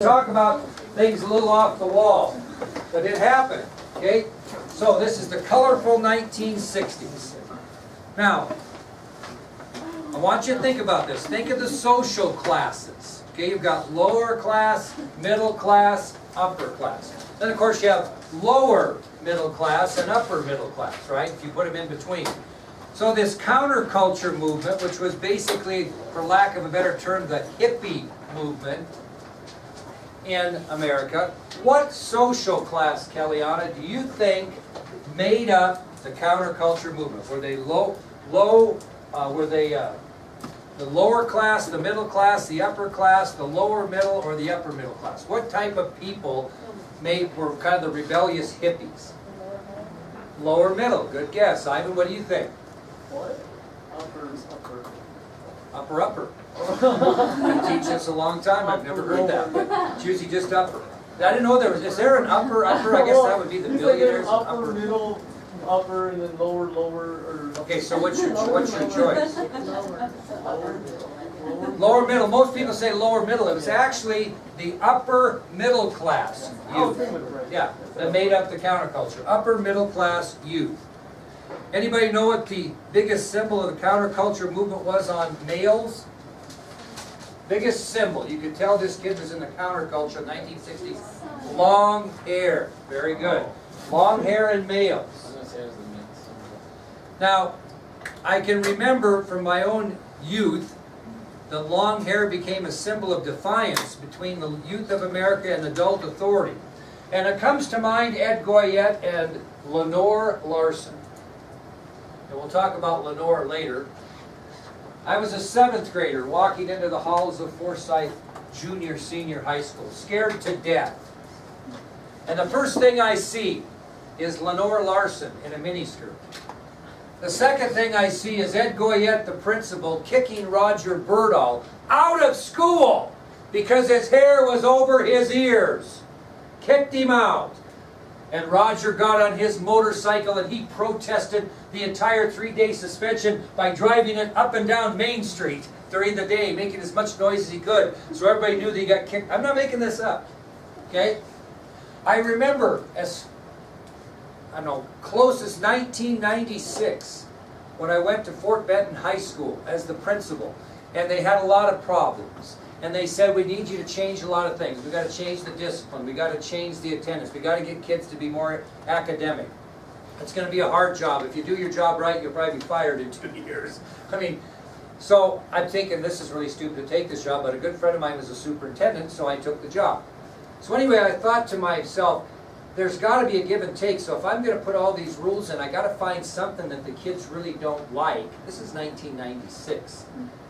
Talk about things a little off the wall, but it happened, okay? So this is the colorful 1960s. Now, I want you to think about this. Think of the social classes, okay? You've got lower class, middle class, upper class. Then of course you have lower middle class and upper middle class, right? If you put them in between. So this counterculture movement, which was basically, for lack of a better term, the hippie movement, in America. What social class, Kellyanna, do you think made up the counterculture movement? Were they the lower class, the middle class, the upper class, the lower middle, or the upper middle class? What type of people were kind of the rebellious hippies? Lower middle, good guess. Ivan, what do you think? What? Upper. Upper. Been teaching this a long time. I've never heard that. But it's usually just upper. I didn't know there was. Is there an upper? I guess that would be the billionaires. Like upper, middle, upper, and then lower. Or okay, so what's your choice? Lower. Lower middle. Most people say lower middle. It was actually the upper middle class youth. Yeah, that made up the counterculture. Upper middle class youth. Anybody know what the biggest symbol of the counterculture movement was on males? Biggest symbol. You could tell this kid was in the counterculture in the 1960s. Long hair. Very good. Long hair in males. Now, I can remember from my own youth that long hair became a symbol of defiance between the youth of America and adult authority. And it comes to mind Ed Goyette and Lenore Larson. And we'll talk about Lenore later. I was a 7th grader walking into the halls of Forsyth Senior High School, scared to death. And the first thing I see is Lenore Larson in a miniskirt. The second thing I see is Ed Goyette, the principal, kicking Roger Birdall out of school because his hair was over his ears. Kicked him out. And Roger got on his motorcycle and he protested the entire 3-day suspension by driving it up and down Main Street during the day, making as much noise as he could, so everybody knew that he got kicked. I'm not making this up, okay? I remember close as 1996 when I went to Fort Benton High School as the principal, and they had a lot of problems. And they said, we need you to change a lot of things. We've got to change the discipline. We've got to change the attendance. We've got to get kids to be more academic. It's going to be a hard job. If you do your job right, you'll probably be fired in 2 years. I mean, so I'm thinking this is really stupid to take this job, but a good friend of mine was a superintendent, so I took the job. So anyway, I thought to myself, there's got to be a give and take. So if I'm going to put all these rules in, I got to find something that the kids really don't like. This is 1996.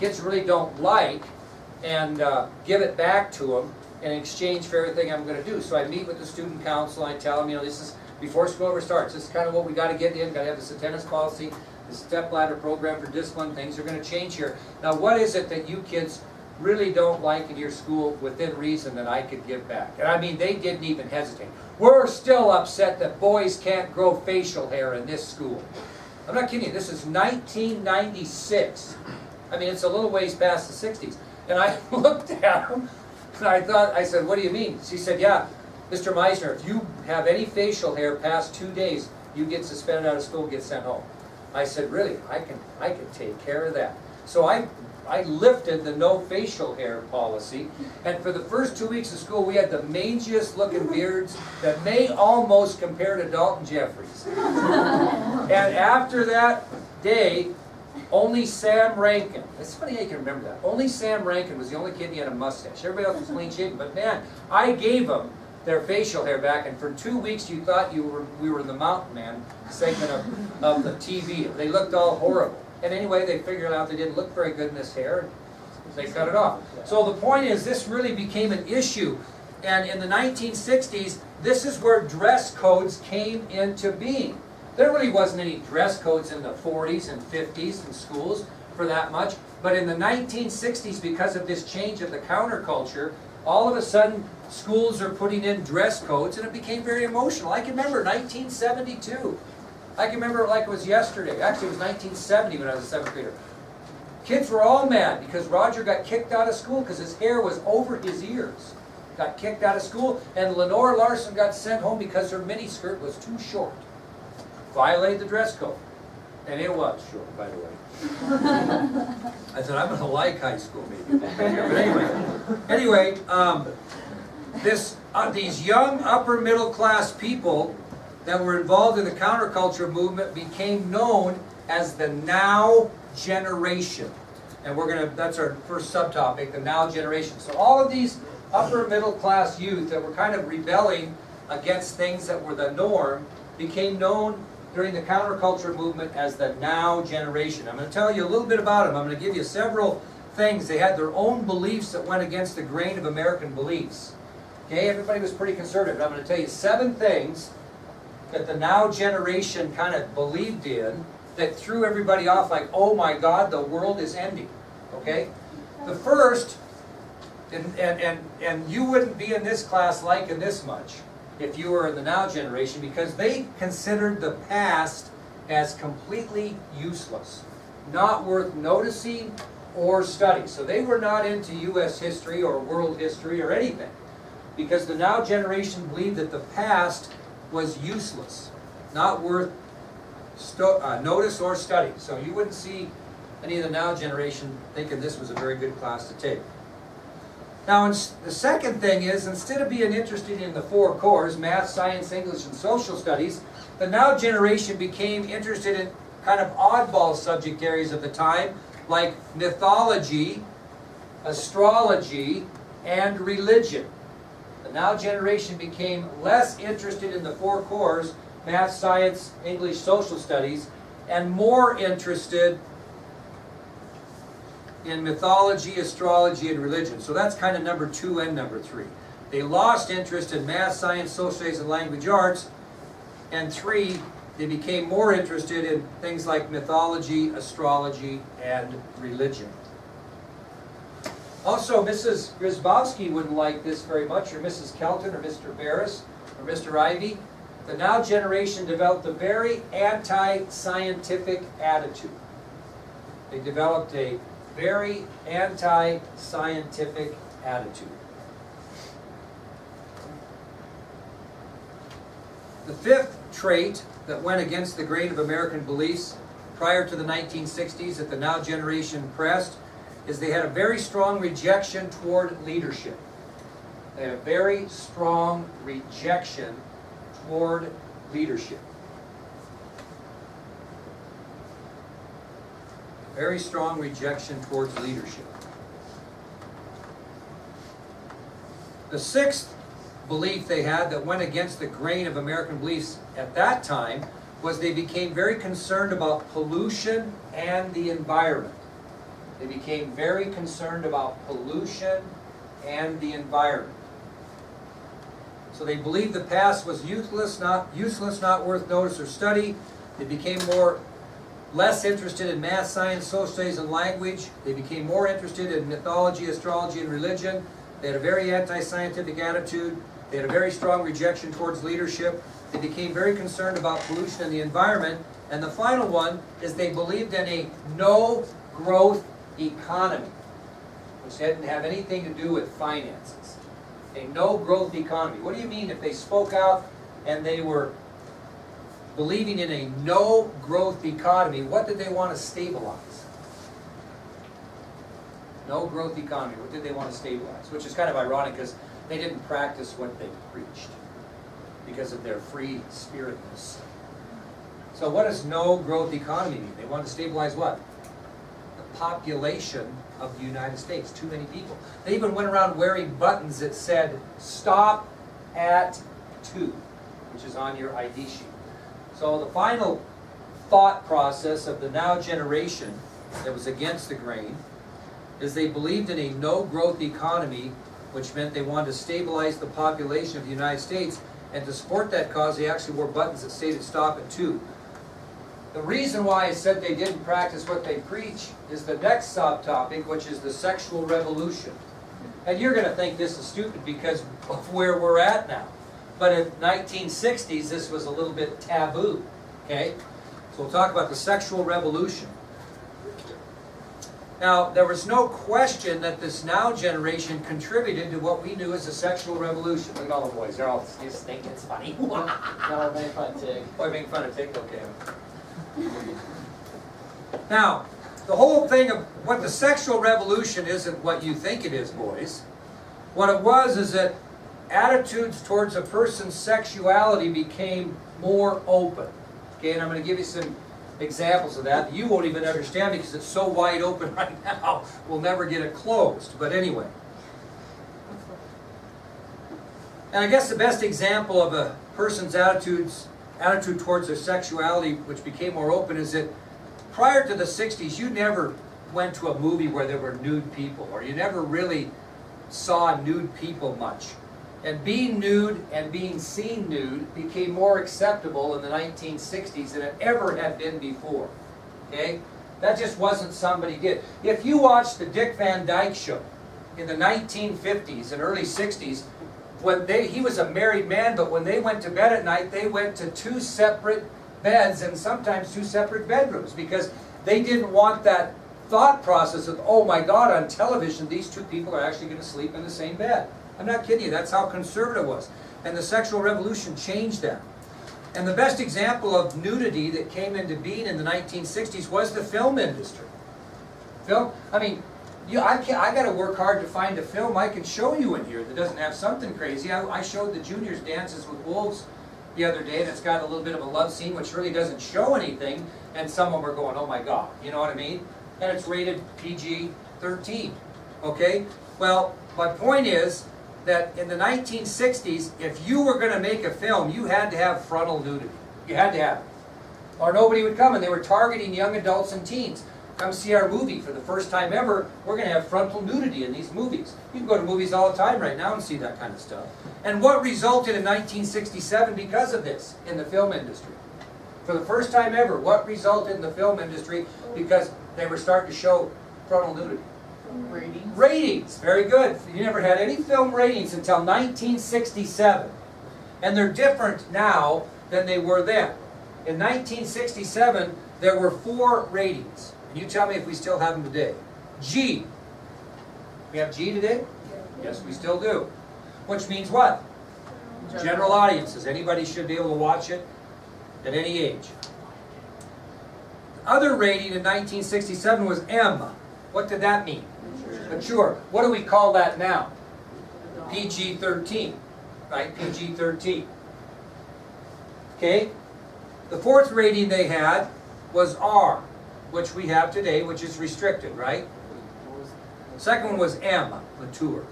Kids really don't like, and give it back to them in exchange for everything I'm going to do. So I meet with the student council, and I tell them, this is before school ever starts, this is kind of what we got to get in, got to have this attendance policy, this step-ladder program for discipline, things are going to change here. Now what is it that you kids really don't like in your school within reason that I could give back? And I mean, they didn't even hesitate. We're still upset that boys can't grow facial hair in this school. I'm not kidding you, this is 1996. I mean, it's a little ways past the 60s. And I looked at him, and I said, what do you mean? She said, yeah, Mr. Meisner, if you have any facial hair past 2 days, you get suspended out of school and get sent home. I said, really? I can take care of that. So I lifted the no facial hair policy, and for the first 2 weeks of school, we had the mangiest looking beards that may almost compare to Dalton Jeffries. And after that day, only Sam Rankin, it's funny how you can remember that, only Sam Rankin was the only kid that had a mustache. Everybody else was clean shaven, but man, I gave them their facial hair back, and for 2 weeks you thought we were the Mountain Man segment of the TV. They looked all horrible. And anyway, they figured out they didn't look very good in this hair, and they cut it off. So the point is, this really became an issue. And in the 1960s, this is where dress codes came into being. There really wasn't any dress codes in the 40s and 50s in schools for that much. But in the 1960s, because of this change of the counterculture, all of a sudden schools are putting in dress codes, and it became very emotional. I can remember 1972. I can remember it like it was yesterday. Actually, it was 1970 when I was a 7th grader. Kids were all mad because Roger got kicked out of school because his hair was over his ears. got kicked out of school, and Lenore Larson got sent home because her miniskirt was too short. Violated the dress code. And it was short, by the way. I said, I'm going to like high school maybe. But anyway, these young upper middle class people that were involved in the counterculture movement became known as the Now Generation. And that's our first subtopic, the Now Generation. So all of these upper middle class youth that were kind of rebelling against things that were the norm became known during the counterculture movement as the Now Generation. I'm going to tell you a little bit about them. I'm going to give you several things. They had their own beliefs that went against the grain of American beliefs. Okay, everybody was pretty conservative. I'm going to tell you 7 things that the Now Generation kind of believed in that threw everybody off like, oh my God, the world is ending. Okay? The first, and you wouldn't be in this class liking this much if you were in the Now Generation, because they considered the past as completely useless, not worth noticing or studying. So they were not into U.S. history or world history or anything, because the Now Generation believed that the past was useless, not worth notice or study. So you wouldn't see any of the Now Generation thinking this was a very good class to take. Now, the second thing is, instead of being interested in the 4 cores, math, science, English, and social studies, the Now Generation became interested in kind of oddball subject areas of the time, like mythology, astrology, and religion. The Now Generation became less interested in the 4 cores, math, science, English, social studies, and more interested in mythology, astrology, and religion. So that's kind of number 2 and number 3. They lost interest in math, science, social studies, and language arts. And 3, they became more interested in things like mythology, astrology, and religion. Also, Mrs. Grisbowski wouldn't like this very much, or Mrs. Kelton, or Mr. Barris, or Mr. Ivy. The Now Generation developed a very anti-scientific attitude. They developed a very anti-scientific attitude. The 5th trait that went against the grain of American beliefs prior to the 1960s that the Now Generation pressed is they had a very strong rejection toward leadership. They had a very strong rejection toward leadership. Very strong rejection towards leadership. The 6th belief they had that went against the grain of American beliefs at that time was they became very concerned about pollution and the environment. They became very concerned about pollution and the environment. So they believed the past was useless, not worth notice or study. They became less interested in math, science, social studies, and language. They became more interested in mythology, astrology, and religion. They had a very anti-scientific attitude. They had a very strong rejection towards leadership. They became very concerned about pollution and the environment. And the final one is they believed in a no-growth economy, which didn't have anything to do with finances. A no-growth economy. What do you mean if they spoke out and they were believing in a no-growth economy? What did they want to stabilize? No-growth economy. What did they want to stabilize? Which is kind of ironic because they didn't practice what they preached because of their free-spiritedness. So what does no-growth economy mean? They want to stabilize what? The population of the United States. Too many people. They even went around wearing buttons that said, "Stop at 2," which is on your ID sheet. So the final thought process of the Now Generation that was against the grain is they believed in a no-growth economy, which meant they wanted to stabilize the population of the United States, and to support that cause they actually wore buttons that stated "Stop at 2." The reason why I said they didn't practice what they preach is the next subtopic, which is the sexual revolution. And you're going to think this is stupid because of where we're at now. But in the 1960s, this was a little bit taboo. Okay? So we'll talk about the sexual revolution. Now, there was no question that this now generation contributed to what we knew as the sexual revolution. Look at all the boys, they're all just think it's funny. No, we're making fun of Tig. Boy, making fun of Tig, okay. Now, the whole thing of what the sexual revolution isn't what you think it is, boys. What it was is that attitudes towards a person's sexuality became more open. Okay, and I'm going to give you some examples of that. You won't even understand because it's so wide open right now, we'll never get it closed. But anyway. And I guess the best example of a person's attitude towards their sexuality which became more open is that prior to the 60s, you never went to a movie where there were nude people, or you never really saw nude people much. And being nude and being seen nude became more acceptable in the 1960s than it ever had been before. Okay? That just wasn't somebody did. If you watched the Dick Van Dyke Show in the 1950s and early 60s, he was a married man, but when they went to bed at night, they went to 2 separate beds and sometimes 2 separate bedrooms because they didn't want that thought process of, oh my God, on television, these 2 people are actually going to sleep in the same bed. I'm not kidding you, that's how conservative it was. And the sexual revolution changed that. And the best example of nudity that came into being in the 1960s was the film industry. I mean, I got to work hard to find a film I can show you in here that doesn't have something crazy. I showed the juniors Dances with Wolves the other day, and it's got a little bit of a love scene which really doesn't show anything, and some of them are going, oh my God, you know what I mean? And it's rated PG-13, okay? Well, my point is that in the 1960s, if you were going to make a film, you had to have frontal nudity. You had to have it. Or nobody would come, and they were targeting young adults and teens. Come see our movie. For the first time ever, we're going to have frontal nudity in these movies. You can go to movies all the time right now and see that kind of stuff. And what resulted in 1967 because of this in the film industry? For the first time ever, what resulted in the film industry because they were starting to show frontal nudity? Ratings. Ratings. Very good. You never had any film ratings until 1967. And they're different now than they were then. In 1967, there were 4 ratings. And you tell me if we still have them today. G. We have G today? Yes, we still do. Which means what? General audiences. Anybody should be able to watch it at any age. The other rating in 1967 was M. What did that mean? Mature. What do we call that now? PG-13. Right? PG-13. Okay? The 4th rating they had was R, which we have today, which is restricted, right? Second one was M, mature.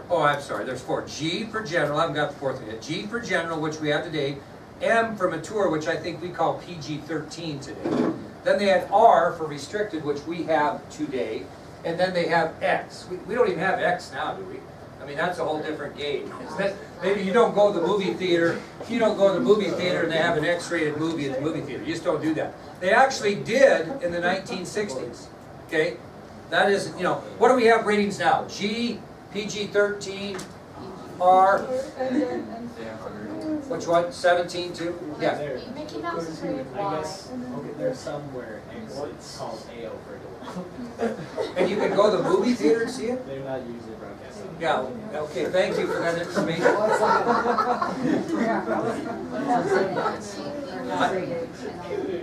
Oh, I'm sorry, there's 4. G for general, I haven't got the 4th one yet. G for general, which we have today. M for mature, which I think we call PG-13 today. Then they had R for restricted, which we have today. And then they have X. We don't even have X now, do we? I mean, that's a whole different game. Maybe you don't go to the movie theater. You don't go to the movie theater and they have an X-rated movie at the movie theater. You just don't do that. They actually did in the 1960s. Okay? That is, you know, what do we have ratings now? G, PG-13, R, which one? 17 too? Yeah. Mickey Mouse is rated I Y. guess there's somewhere it's called AO for And you can go to the movie theater and see it? they're not usually broadcasting. Yeah. Okay, thank you for that information.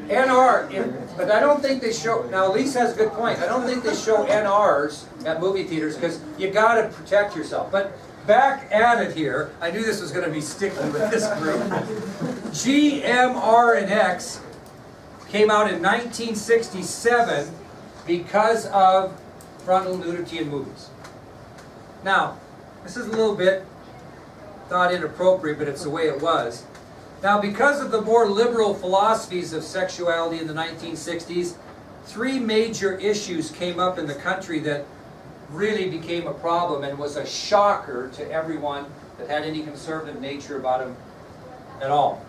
NR, but I don't think they show, now Elise has a good point, I don't think they show NRs at movie theaters because you got to protect yourself. But back at it here, I knew this was going to be sticky with this group. G, M, R, and X came out in 1967 because of frontal nudity in movies. Now, this is a little bit not inappropriate, but it's the way it was. Now, because of the more liberal philosophies of sexuality in the 1960s, 3 major issues came up in the country that really became a problem and was a shocker to everyone that had any conservative nature about them at all.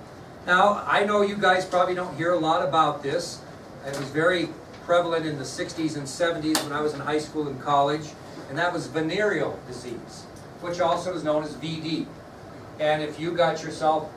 Now, I know you guys probably don't hear a lot about this. It was very prevalent in the 60s and 70s when I was in high school and college, and that was venereal disease, which also is known as VD. And if you got yourself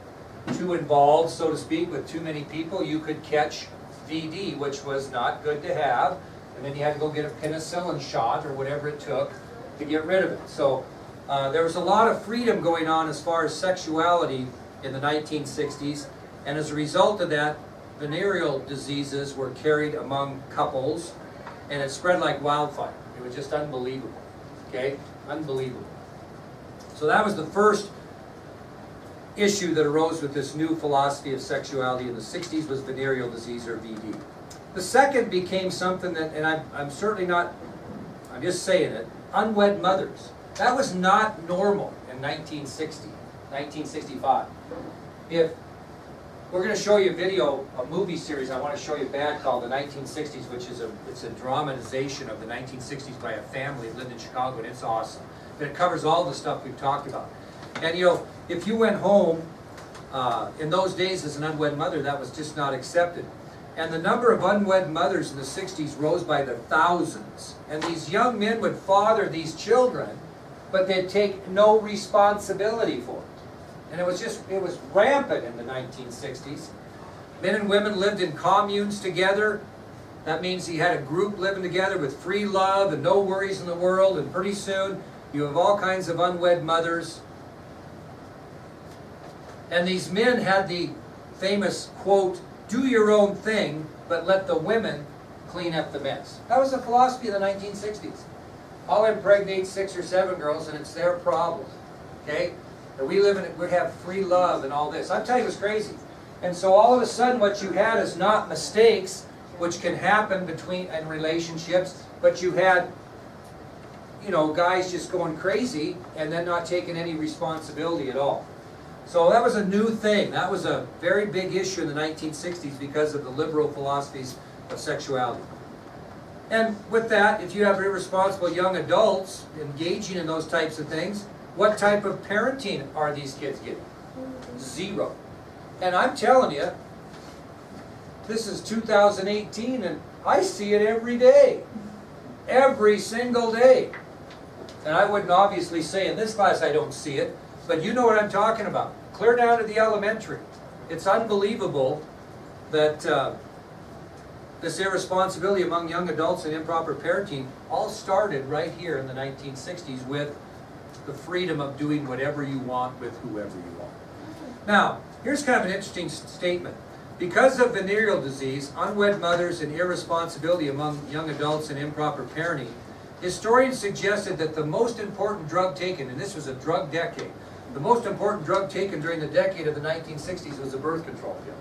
too involved, so to speak, with too many people, you could catch VD, which was not good to have, and then you had to go get a penicillin shot or whatever it took to get rid of it. So there was a lot of freedom going on as far as sexuality in the 1960s, and as a result of that, venereal diseases were carried among couples, and it spread like wildfire. It was just unbelievable, okay? Unbelievable. So that was the first issue that arose with this new philosophy of sexuality in the 60s, was venereal disease, or VD. The second became something that, and I'm certainly not, I'm just saying it, unwed mothers. That was not normal in 1960, 1965. If we're going to show you a video, a movie series I want to show you back called The 1960s, which is it's a dramatization of the 1960s by a family that lived in Chicago, and it's awesome. But it covers all the stuff we've talked about. And you know, if you went home in those days as an unwed mother, that was just not accepted. And the number of unwed mothers in the 60s rose by the thousands. And these young men would father these children, but they'd take no responsibility for it. And it was rampant in the 1960s. Men and women lived in communes together. That means you had a group living together with free love and no worries in the world, and pretty soon you have all kinds of unwed mothers. And these men had the famous quote, "Do your own thing, but let the women clean up the mess." That was the philosophy of the 1960s. I'll impregnate 6 or 7 girls and it's their problem, okay? And we have free love and all this. I'm telling you, it was crazy. And so all of a sudden what you had is not mistakes, which can happen in relationships, but you had, you know, guys just going crazy and then not taking any responsibility at all. So that was a new thing. That was a very big issue in the 1960s because of the liberal philosophies of sexuality. And with that, if you have irresponsible young adults engaging in those types of things, what type of parenting are these kids getting? Zero. And I'm telling you, this is 2018 and I see it every day. Every single day. And I wouldn't obviously say in this class I don't see it, but you know what I'm talking about. Clear down to the elementary. It's unbelievable that this irresponsibility among young adults and improper parenting all started right here in the 1960s with the freedom of doing whatever you want with whoever you want. Now, here's kind of an interesting statement. Because of venereal disease, unwed mothers, and irresponsibility among young adults and improper parenting, historians suggested that the most important drug taken, and this was a drug decade, the most important drug taken during the decade of the 1960s was the birth control pill.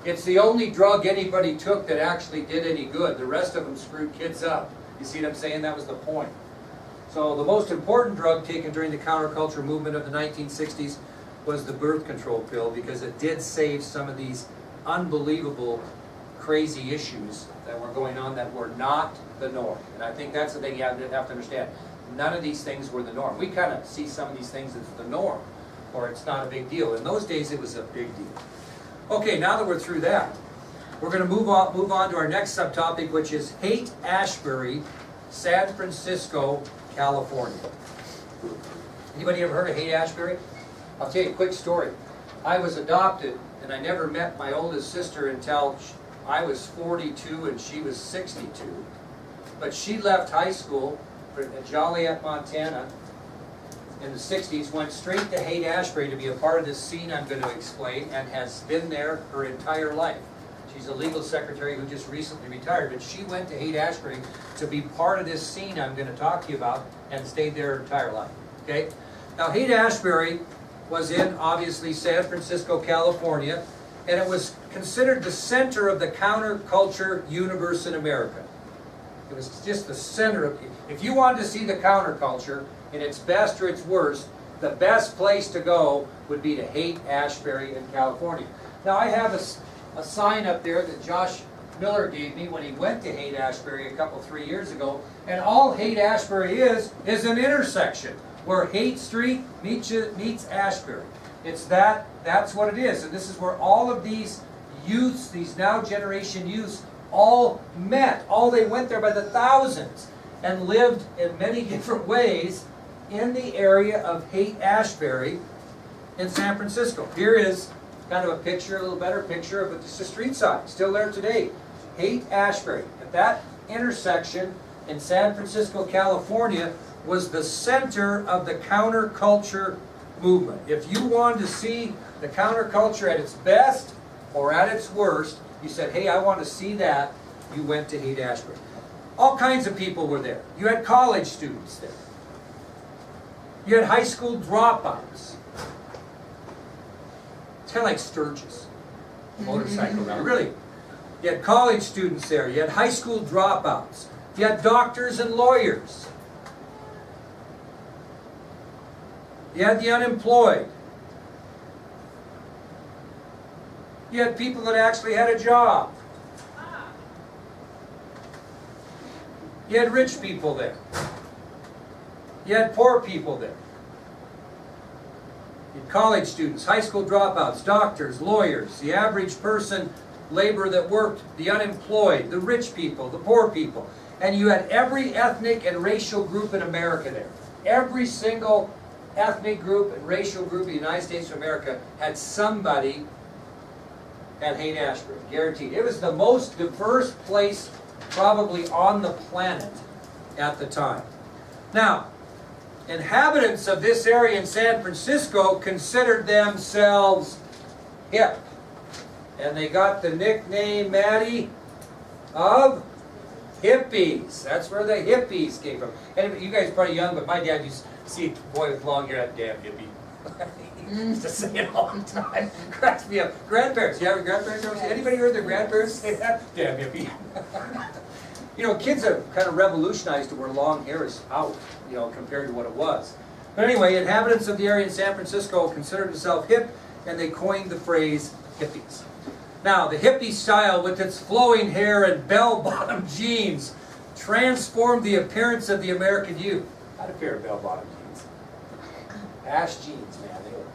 It's the only drug anybody took that actually did any good. The rest of them screwed kids up. You see what I'm saying? That was the point. So the most important drug taken during the counterculture movement of the 1960s was the birth control pill, because it did save some of these unbelievable, crazy issues that were going on that were not the norm. And I think that's the thing you have to understand. None of these things were the norm. We kind of see some of these things as the norm, or it's not a big deal. In those days, it was a big deal. Okay, now that we're through that, we're going to move on to our next subtopic, which is Haight, Ashbury, San Francisco, California. Anybody ever heard of Haight, Ashbury? I'll tell you a quick story. I was adopted, and I never met my oldest sister until I was 42 and she was 62. But she left high school at Joliet, Montana in the 60s, went straight to Haight, Ashbury to be a part of this scene I'm going to explain, and has been there her entire life. She's a legal secretary who just recently retired, but she went to Haight, Ashbury to be part of this scene I'm going to talk to you about, and stayed there her entire life. Okay? Now, Haight, Ashbury was in, obviously, San Francisco, California, and it was considered the center of the counterculture universe in America. It was just the center of it. If you wanted to see the counterculture in its best or its worst, the best place to go would be to Haight, Ashbury in California. Now, I have a sign up there that Josh Miller gave me when he went to Haight, Ashbury 3 years ago, and all Haight, Ashbury is an intersection where Haight Street meets Ashbury. That's what it is, and this is where all of these youths, these now generation youths, all met. They went there by the thousands and lived in many different ways in the area of Haight, Ashbury in San Francisco. Here is kind of a picture, a little better picture of just a street sign, still there today. Haight, Ashbury. At that intersection in San Francisco, California, was the center of the counterculture movement. If you wanted to see the counterculture at its best or at its worst, you said, hey, I want to see that, you went to Haight, Ashbury. All kinds of people were there. You had college students there. You had high school dropouts. It's kind of like Sturgis, motorcycle route, really. You had college students there. You had high school dropouts. You had doctors and lawyers. You had the unemployed. You had people that actually had a job. You had rich people there. You had poor people there. You had college students, high school dropouts, doctors, lawyers, the average person, labor that worked, the unemployed, the rich people, the poor people. And you had every ethnic and racial group in America there. Every single ethnic group and racial group in the United States of America had somebody at Haight Ashbury, guaranteed. It was the most diverse place probably on the planet at the time. Now, inhabitants of this area in San Francisco considered themselves hip. And they got the nickname, Maddie, of hippies. That's where the hippies came from. And you guys are probably young, but my dad used to see a boy with long hair, that damn hippie. He used to say it all the time. Cracks me up. Grandparents, you have grandparents? Anybody heard their grandparents say that? Damn hippie. You know, kids have kind of revolutionized to where long hair is out, you know, compared to what it was. But anyway, inhabitants of the area in San Francisco considered themselves hip, and they coined the phrase hippies. Now, the hippie style, with its flowing hair and bell-bottom jeans, transformed the appearance of the American youth. I had a pair of bell-bottom jeans. Ash jeans, man. They were